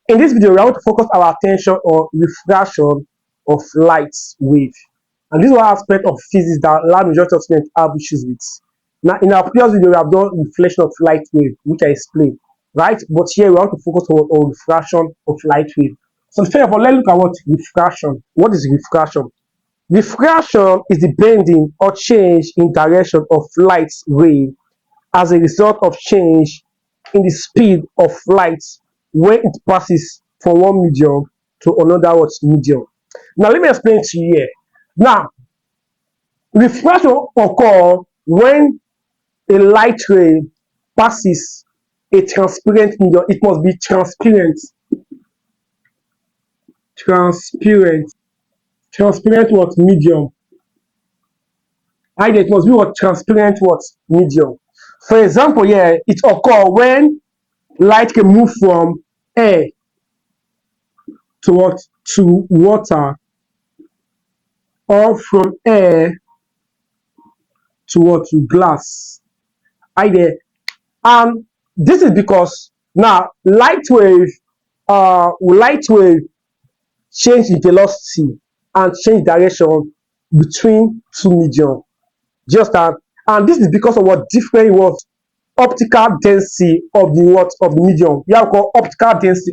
In this video, we are going to focus our attention on refraction of light wave. And this is one aspect of physics that large majority of students have issues with. Now, in our previous video, we have done reflection of light wave, which I explained, right? But here we want to focus on refraction of light wave. So first of all, let's look at what refraction. What is refraction? Refraction is the bending or change in direction of light wave as a result of change in the speed of light when it passes from one medium to another medium. Now, let me explain to you here. Now, refraction occurs when a light ray passes a transparent medium. It must be transparent. Transparent what medium? Either it must be what transparent what medium. For example, here it occurs when light can move from air to what to water, or from air to what to glass. Either, and this is because now light wave change the velocity and change direction between two medium. Just that, and this is because of what different what optical density of the medium. We have called optical density,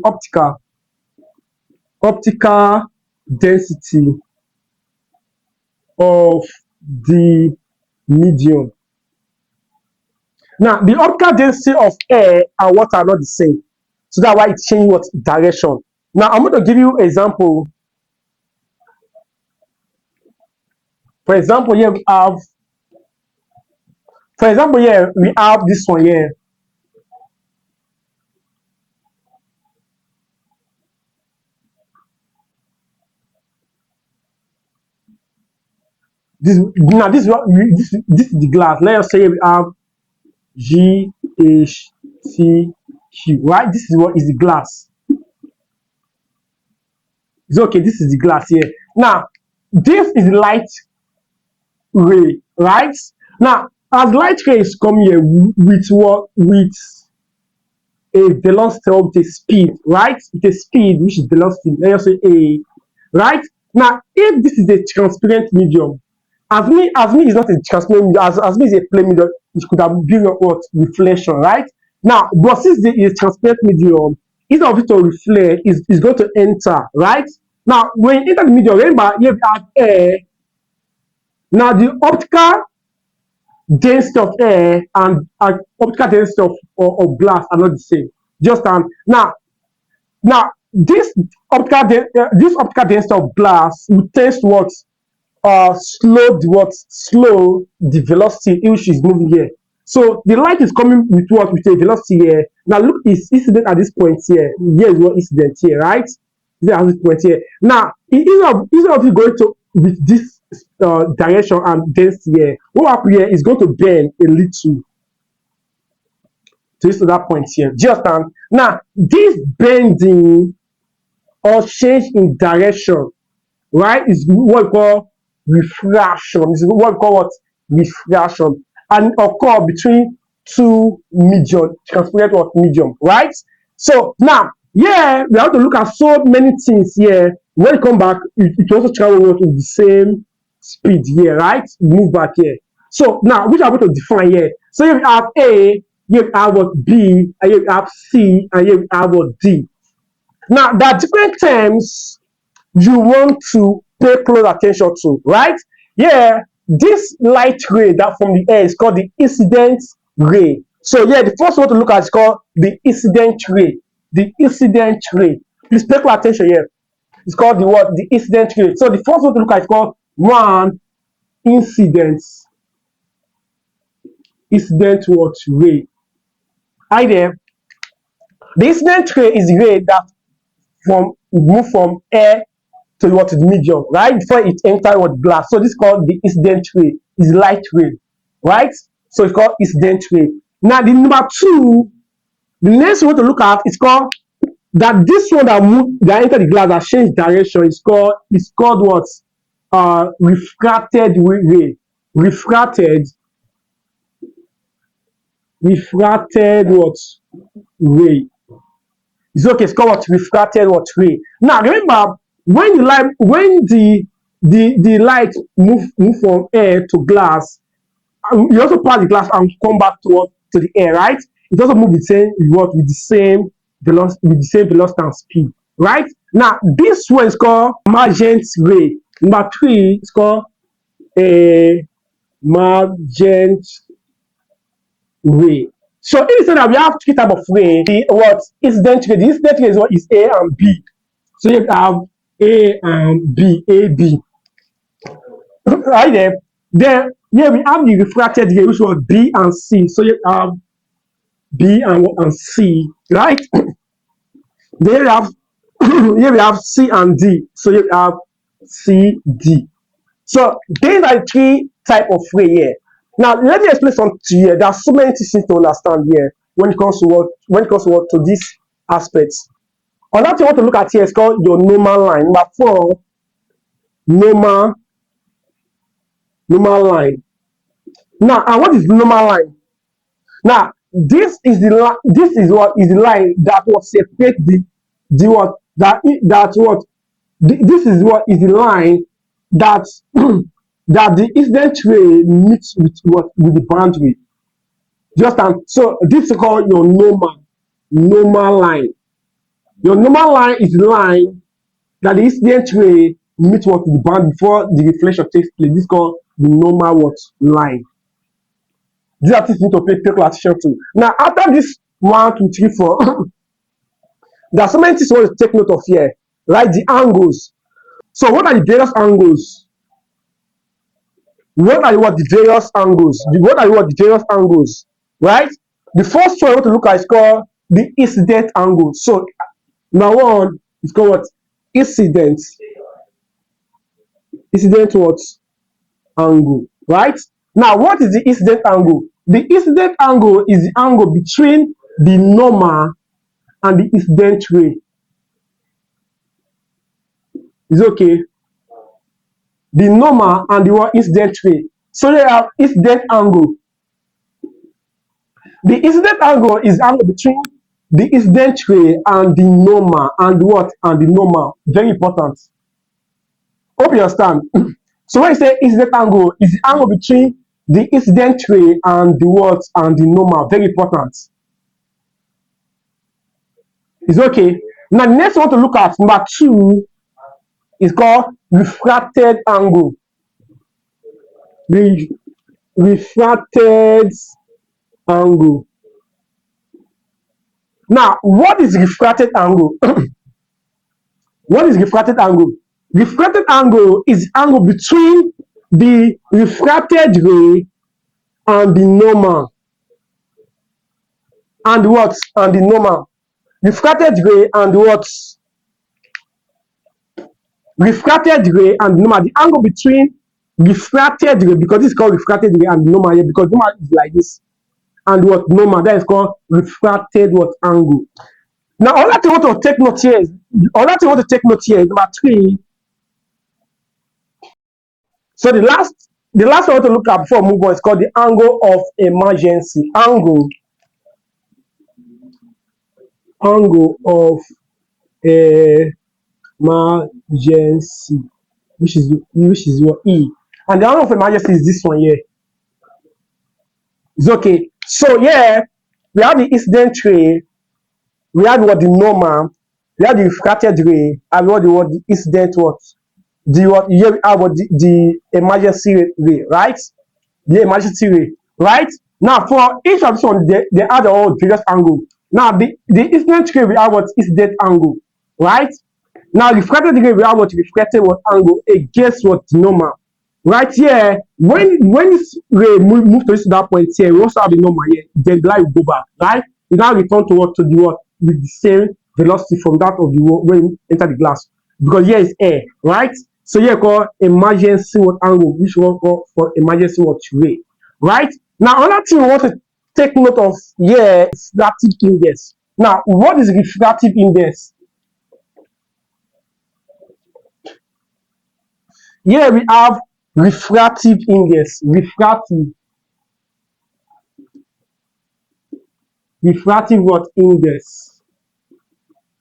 optical density of the medium. Now, the optical density of air and water are not the same, so that's why it changes what direction. Now, I'm going to give you an example. For example, here we have. For example, here we have this one here. This is the glass. Let us say we have GHTQ, right? This is what is the glass. It's okay, this is the glass here. Now, this is light ray, right? Now, as light ray is coming here with what? With a velocity of the speed, right? With a speed, which is velocity, let us say A, right? Now, if this is a transparent medium, as me is not a transparent medium, as me is a plain medium, it could have been what reflection, right? Now, but since it is transparent medium, instead of it to reflect, is going to enter, right? Now, when you enter the medium, remember you have air. Now, the optical density of air and optical density of glass are not the same. Just now this optical density of glass will tend to what slow the velocity which is moving here. So the light is coming with what? With a velocity here. Now look, it's incident at this point here. Here is what incident here, right? At this point here. Now instead of you going to with this direction and density here, what happen here is going to bend a little to this other point here. Do you understand? Now this bending or change in direction, right, is what we call refraction. This is what we call what? Refraction. And occur between two medium, transparent what medium, right? So now, yeah, we have to look at so many things here. When you come back, it also travel with the same speed here, right? Move back here. So now, which are we going to define here? So here we have A, here we have what B, and here we have C, and here we have what D. Now, there are different terms you want to pay close attention to, right? Yeah, this light ray that from the air is called the incident ray. So yeah, the first one to look at is called the incident ray. The incident ray. Please pay close attention here. It's called the what? The incident ray. So the first one to look at is called one incident. Incident what ray? Hi there. The incident ray is the ray that move from air to what is medium, right? Before it enter what glass. So this is called the incident ray. Is light ray, right? So it's called incident ray. Now the number two, the next one to look at is called that this one that enter the glass that change direction is called what? Refracted ray. Refracted what ray. It's okay. It's called what? Refracted what? Ray. Now remember, when the light move from air to glass, you also pass the glass and come back to the air, right? It also move the same what with the same velocity and speed, right? Now this one is called emergent ray. Number three is called a emergent ray. So if you say that we have three types of ray, the what incident ray, the incident ray is what is A and B. So you have A and B, A, B. Right there. Then here we have the refracted ray, which was B and C. So you have B and C, right? Then you have here we have C and D. So you have C, D. So these are the three type of ray here. Now let me explain something to you here. There are so many things to understand here when it comes to what to these aspects. Another thing you want to look at here is called your normal line. Number 4, normal line. Now, and what is normal line? Now, this is what is the line that will separate the what that what this is what is the line that that the incident ray meets with the boundary. Just so this is called your normal line. Your normal line is the line that the incident ray meets what with the boundary before the reflection takes place. This is called the normal what line. These are things you need to pay close attention to. Now, after this 1, 2, 3, 4, there are so many things you want to take note of here. Right? The angles. So, what are the various angles? What are the various angles? What are the various angles? Right? The first one I want to look at is called the incident angle. So, number 1 is called what? Incident. Incident what? Angle. Right? Now, what is the incident angle? The incident angle is the angle between the normal and the incident ray. Is okay. The normal and the what incident ray. So they have incident angle. The incident angle is the angle between the incident ray and the normal and what and the normal. Very important. Hope you understand. So when you say incident angle, is the angle between the incident ray and the what and the normal. Very important. It's okay. Now the next one to look at, number 2, is called refracted angle. Refracted angle. Now, what is refracted angle? What is refracted angle? Refracted angle is the angle between the refracted ray and the normal. And what? And the normal. Refracted ray and what? Refracted ray and normal. The angle between refracted ray, because this is called refracted ray, and normal here, because normal is like this. And what normal, that is called refracted what angle. Now, another thing I want to take note here is number 3. So the last one I want to look at before we move on is called the angle of emergency. Angle of emergency, which is what E. And the angle of emergency is this one here. It's okay. So yeah, we have the incident ray, we have what the normal, we have the refracted ray, and what the incident what the what here we have what the emergency ray, right? The emergency ray, right? Now for each of this one, they have their own various angle. Now the incident ray we have what incident angle, right? Now refracted ray we have what refracted what angle against what normal. Right here, when this ray move to that point here, we also have the normal here. Then the light will go back, right? We now return to what with the same velocity from that of the when you enter the glass, because here is air, right? So here called emergency what angle, which one called for emergency what ray, right? Now another thing we want to take note of here is refractive index. Now, what is refractive index? Here we have refractive index. Refractive what index?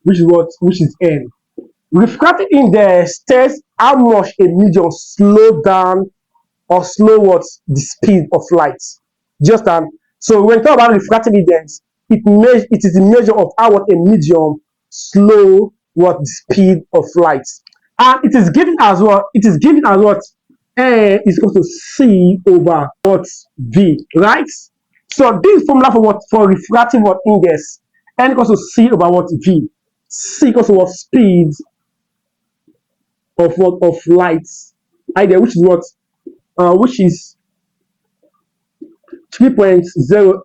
which is what? Which is n. Refractive index tells how much a medium slow down or slow what the speed of light. Just so when we talk about refractive index, it is the measure of how what a medium slow what the speed of light, and it is given as what n is equal to c over what v, right? So this formula for what for refractive what index, n equals to c over what v, c equals to what speed of what of light, idea which is what which is 3.0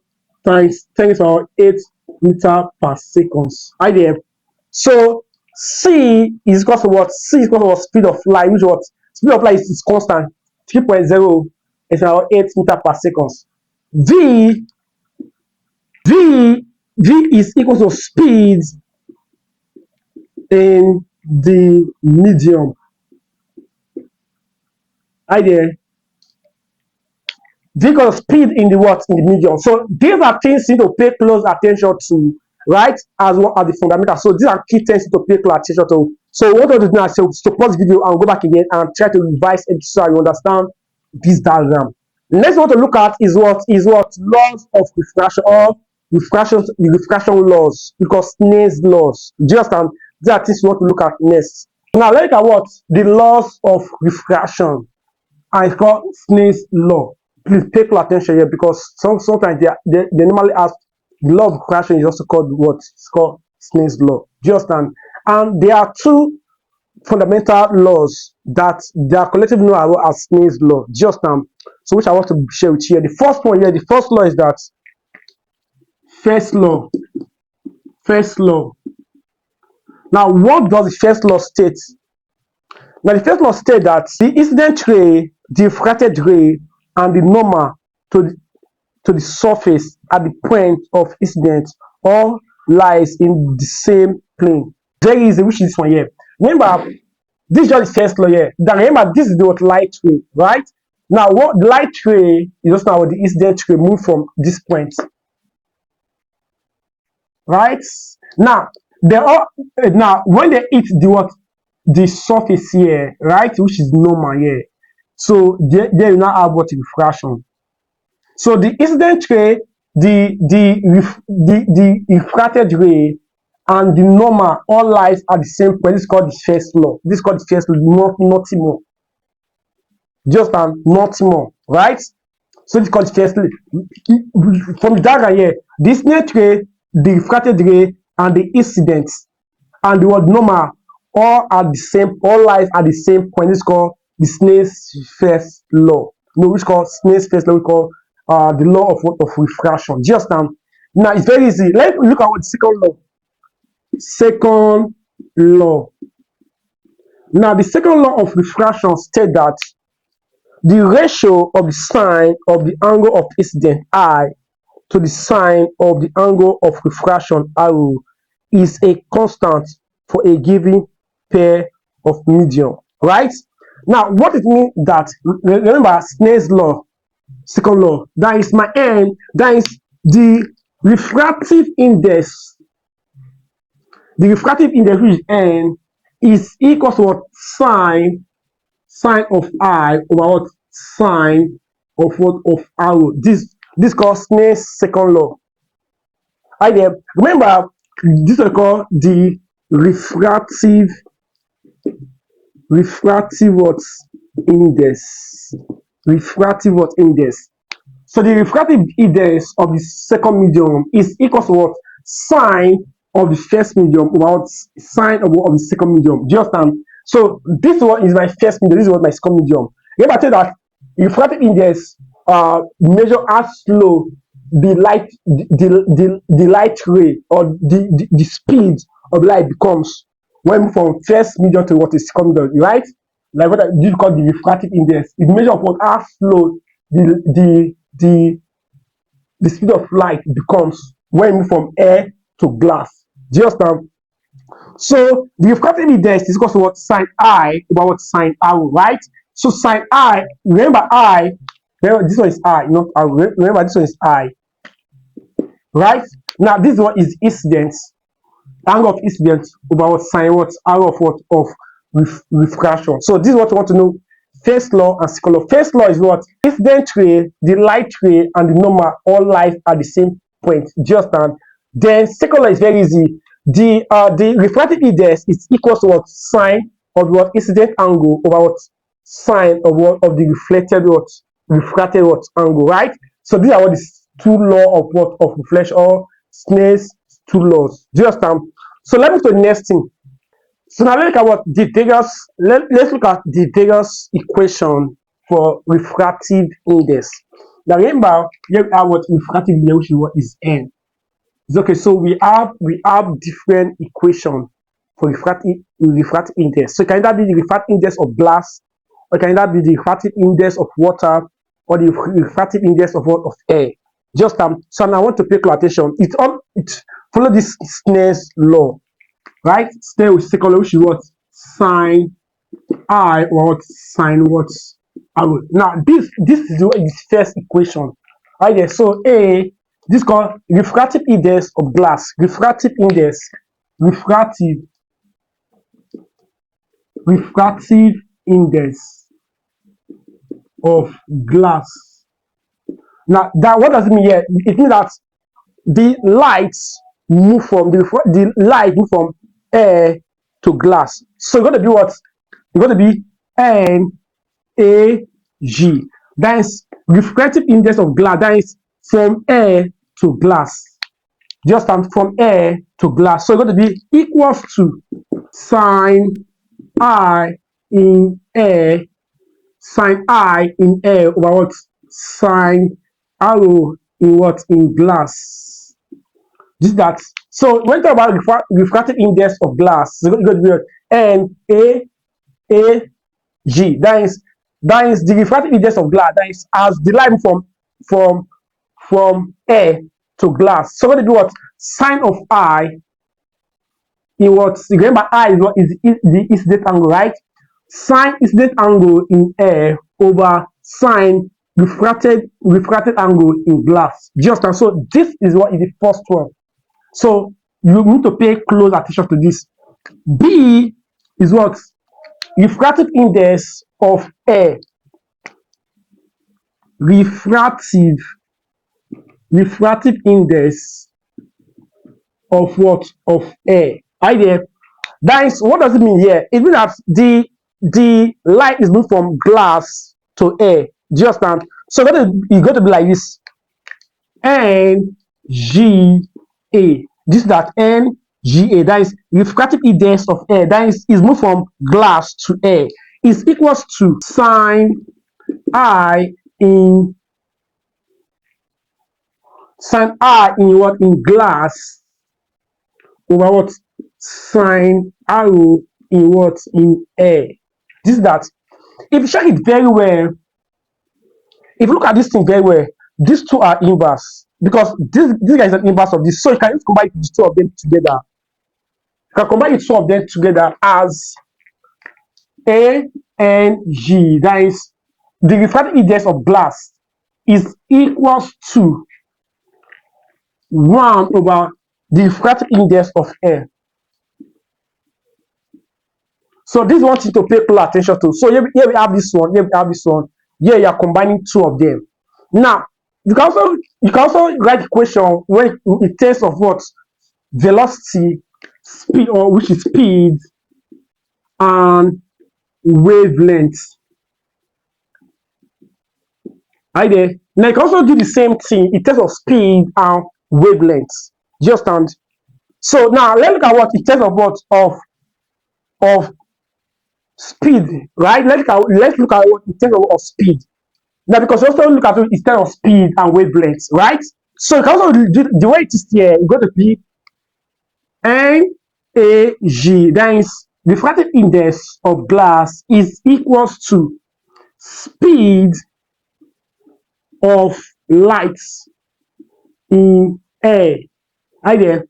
times 10 to the power 8 meter per seconds. Idea. So c is equal to what? C is equal to what? Speed of light, which what? Speed of light is constant. 3.0 is our 8 meter per seconds. V is equal to speed in the medium. Idea. Because speed in the what? In the medium. So these are things you need to pay close attention to, right? As well as the fundamentals. So these are key things you need to pay close attention to. So what I do now is to pause the video and go back again and try to revise it so you understand this diagram. Next one to look at is what laws of refraction or refraction laws, because Snell's laws. Just these are things you want to look at next. Now let's look at what the laws of refraction, and it's called Snell's law. Please pay close attention here, because sometimes they normally ask the law of refraction is also called what? It's called Snell's law. Do you understand? And there are two fundamental laws that they are collectively known as Snell's law. Do you understand? So which I want to share with you. The first one here, the first law is that first law. First law. Now, what does the first law state? Now, the first law states that the incident ray, the refracted ray, and the normal to the surface at the point of incident all lies in the same plane. There is which is this one here. Remember, this is just the first law here. Then remember, this is the what light ray, right? Now, what the light ray is just now the incident ray move from this point, right? Now, they all now when they hit the what the surface here, right, which is normal here. So they will now have what refraction. So the incident ray, the refracted ray, and the normal all lies at the same point. This is called the first law. This is called the first law, nothing more. Just nothing more, right? So this is called the first law. From the diagram here, the incident ray, the refracted ray, and the incident and the word normal all lies at the same point. This is called the Snell's first law. No, which is called Snell's first law. We call the law of refraction. Just now it's very easy. Let's look at what the second law. Second law. Now the second law of refraction states that the ratio of the sine of the angle of incident I to the sine of the angle of refraction arrow is a constant for a given pair of medium, right? Now, what it means that, remember Snell's law, second law, that is my n, that is the refractive index. The refractive index, which is n, is equal to what? Sine of I over what? Sine of what? Of arrow. This called Snell's second law. Remember, this is called the refractive what index. Refractive what index. So the refractive index of the second medium is equal to what? Sine of the first medium over sine of the second medium. Do you understand? So this one is my first medium, this is what my second medium. Remember, I tell that refractive index measure how slow the light ray or the speed of light becomes when from first medium to what is second medium, right? Like what you call the refractive index. It measures upon how slow the speed of light becomes when you move from air to glass. Do you understand? So the refractive index is equal to what? Sine I over what? Sine arrow, right? So sine I, remember this one is I, not I. Remember this one is I, right? Now this one is incidence. Angle of incidence over what sine what angle of what of refraction. So this is what you want to know. First law and second law. First law is what? Incident ray, the light ray, and the normal all lie at the same point. Just and then second law is very easy. The refractive index is equal to what sine of what incident angle over what sine of what of the reflected what refracted what angle, right? So these are what is two law of what of reflection or Snell's two laws. Do you understand? So let me go to the next thing. So now let's look at what the Degas. Let's look at the Degas equation for refractive index. Now remember, here we have what refractive index, which is what is n. It's okay. So we have different equation for refractive index. So it can either be the refractive index of glass, or it can either be the refractive index of water, or the refractive index of what of air. Just so now I want to pay close attention. It follow this Snell's law, right? Snell with second law, which is what sine I or what sine what arrow. Now this is the first equation, right there. So A, this is called refractive index of glass. Refractive index, refractive index of glass. Now that what does it mean here? It means that the lights move from the light move from air to glass. So it's going to be what? It's going to be NAG. That is refractive index of glass. That is from air to glass. Just from air to glass. So it's going to be equals to sine I in air, sine I in air over what? Sine arrow in what? In glass. This that. So when we talk about refractive index of glass, it's going to be NAG. That is the refractive index of glass. That is as the light from air to glass. So going to be what? Sine of I in what? Remember, I is what is the incident angle, right? Sine incident angle in air over sine refracted angle in glass. Just and so this is what is the first one. So you need to pay close attention to this. B is what? Refractive index of air. Refractive index of what? Of air. Right there. That is, what does it mean here? It means that the light is moved from glass to air. Do you understand? So it's going to be like this. NGA. This is that NGA. That is refractive index of air. That is moved from glass to air. Is equals to sine I in what? In glass over what? Sine arrow in what? In air. This is that. If you check it very well, if you look at this thing very well, these two are inverse because this guy is an inverse of this. So you can just combine the two of them together. You can combine the two of them together as A and G. That is the refractive index of glass is equals to 1 over the refractive index of air. So this is one thing to pay close attention to. So here we have this one, here we have this one. Here you are combining two of them. Now you can also write the question when in terms of what? Velocity, speed, or which is speed and wavelength. Right there. Now you can also do the same thing in terms of speed and wavelength. Just and so now let's look at what in terms of what of speed, right? Let's look at what in terms of speed. Now because you also look at it instead of speed and wavelength, right? So you can also do the way it is here, you go to be NAG. That is refractive index of glass is equals to speed of light in air. Right there.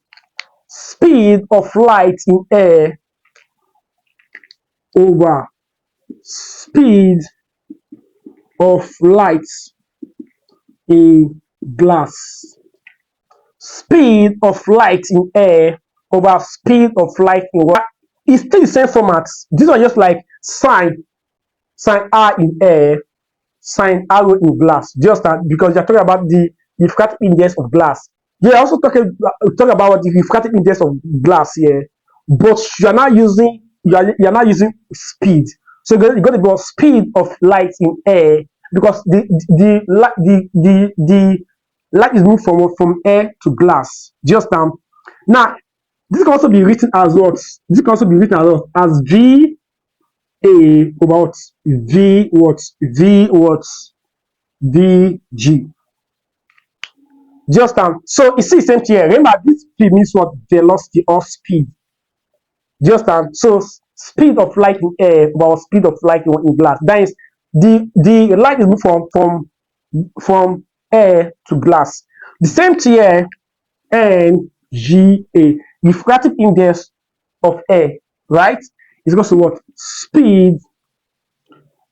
Speed of light in air over speed of light in glass. Speed of light in air over speed of light in what? It's still the same format. This one just like sine R in air, sine arrow in glass. Just that because you're talking about the refractive index of glass. You're also talking about the refractive index of glass here, but you're not using speed. So you're going to be speed of light in air because the light is moving from air to glass. Just now this can also be written as what? This can also be written as what? As V A over V what? V what? VG. Just so you see same thing here. Remember this speed means what? Velocity or speed. Just so speed of light in air about speed of light in glass. That is the light is moving from air to glass. The same thing here. NGA, refractive index of air, right? Is equal to what? Speed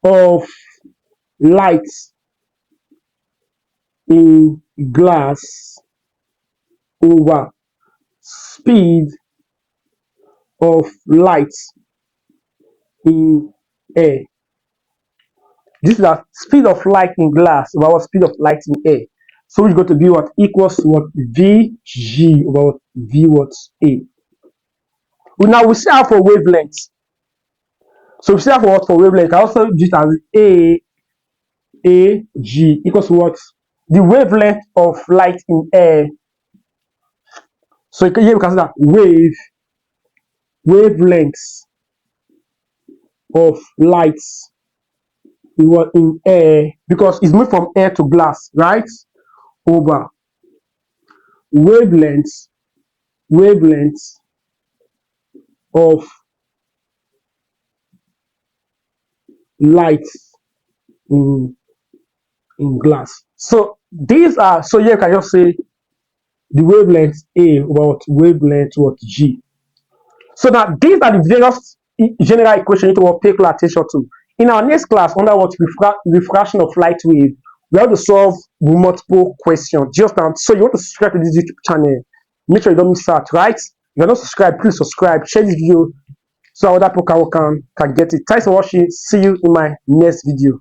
of light in glass over speed of light in air. This is the speed of light in glass over what? Speed of light in air. So it's going to be what? Equals to what? VG over what? V what? A. Now we see how for wavelengths. So we see how for what? For wavelength. I also use it as AG equals to what? The wavelength of light in air. So here we can see that wavelengths of light in air, because it's moved from air to glass, right? Over wavelengths of light in glass. So these are, so here you can just say the wavelength A about wavelength what G. So now these are the various general equations you need to pay close attention to. In our next class, under what refraction of light wave, we have to solve multiple questions. Just so you want to subscribe to this YouTube channel, make sure you don't miss out, right? If you're not subscribed, please subscribe, share this video so other people can get it. Thanks for watching. See you in my next video.